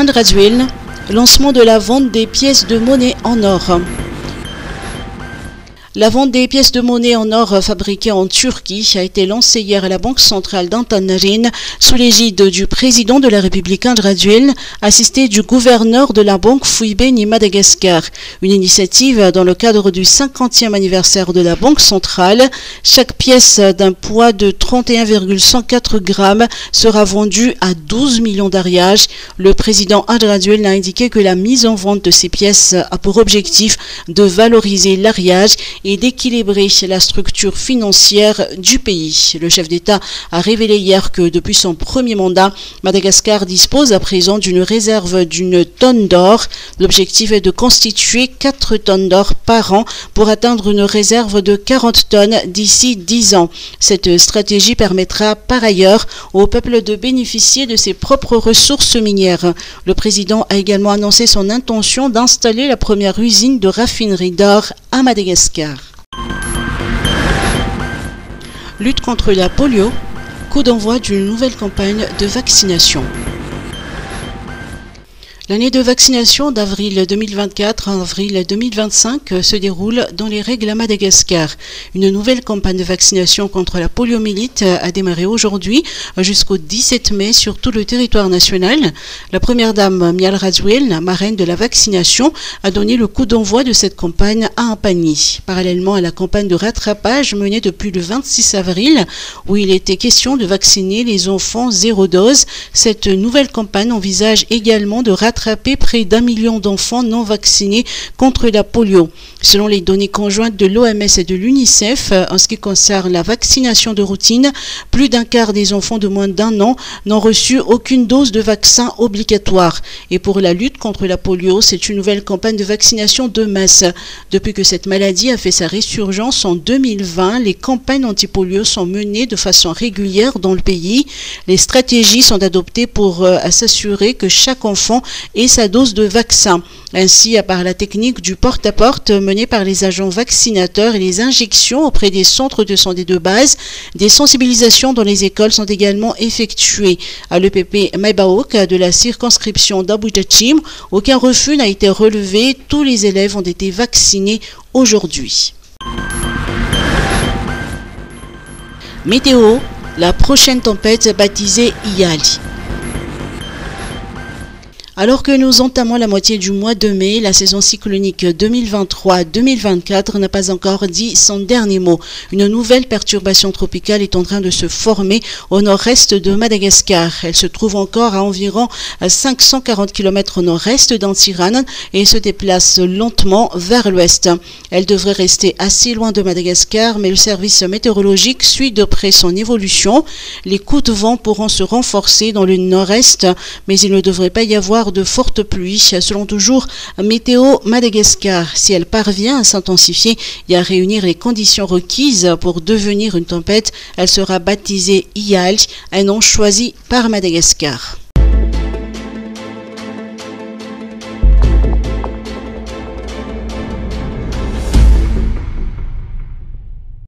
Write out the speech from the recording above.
Andrazuil, lancement de la vente des pièces de monnaie en or. La vente des pièces de monnaie en or fabriquées en Turquie a été lancée hier à la Banque centrale d'Antananarivo sous l'égide du président de la République Andrazuil, assisté du gouverneur de la banque Fuibeni Madagascar. Une initiative dans le cadre du 50e anniversaire de la Banque centrale. Chaque pièce d'un poids de 31,104 grammes sera vendue à 12 millions d'ariages. Le président Andrazuil a indiqué que la mise en vente de ces pièces a pour objectif de valoriser l'ariage et d'équilibrer la structure financière du pays. Le chef d'État a révélé hier que depuis son premier mandat, Madagascar dispose à présent d'une réserve d'une tonne d'or. L'objectif est de constituer 4 tonnes d'or par an pour atteindre une réserve de 40 tonnes d'ici 10 ans. Cette stratégie permettra par ailleurs au peuple de bénéficier de ses propres ressources minières. Le président a également annoncé son intention d'installer la première usine de raffinerie d'or à Madagascar. Lutte contre la polio, coup d'envoi d'une nouvelle campagne de vaccination. L'année de vaccination d'avril 2024 à avril 2025 se déroule dans les règles à Madagascar. Une nouvelle campagne de vaccination contre la poliomyélite a démarré aujourd'hui jusqu'au 17 mai sur tout le territoire national. La première dame Mial Razuel, marraine de la vaccination, a donné le coup d'envoi de cette campagne à Ampani. Parallèlement à la campagne de rattrapage menée depuis le 26 avril, où il était question de vacciner les enfants 0 dose, cette nouvelle campagne envisage également de rattraper près d'1 million d'enfants non vaccinés contre la polio. Selon les données conjointes de l'OMS et de l'UNICEF, en ce qui concerne la vaccination de routine, plus d'un quart des enfants de moins d'1 an n'ont reçu aucune dose de vaccin obligatoire. Et pour la lutte contre la polio, c'est une nouvelle campagne de vaccination de masse. Depuis que cette maladie a fait sa résurgence en 2020, les campagnes anti-polio sont menées de façon régulière dans le pays. Les stratégies sont adoptées pour s'assurer que chaque enfant ait sa dose de vaccin. Ainsi, à part la technique du porte-à-porte menée par les agents vaccinateurs et les injections auprès des centres de santé de base, des sensibilisations dans les écoles sont également effectuées. À l'EPP Maibaok de la circonscription d'Abujachim, aucun refus n'a été relevé. Tous les élèves ont été vaccinés aujourd'hui. Météo, la prochaine tempête baptisée Iyali. Alors que nous entamons la moitié du mois de mai, la saison cyclonique 2023-2024 n'a pas encore dit son dernier mot. Une nouvelle perturbation tropicale est en train de se former au nord-est de Madagascar. Elle se trouve encore à environ 540 km au nord-est d'Antsiranana et se déplace lentement vers l'ouest. Elle devrait rester assez loin de Madagascar, mais le service météorologique suit de près son évolution. Les coups de vent pourront se renforcer dans le nord-est, mais il ne devrait pas y avoir de fortes pluies, selon toujours Météo Madagascar. Si elle parvient à s'intensifier et à réunir les conditions requises pour devenir une tempête, elle sera baptisée Iyali, un nom choisi par Madagascar.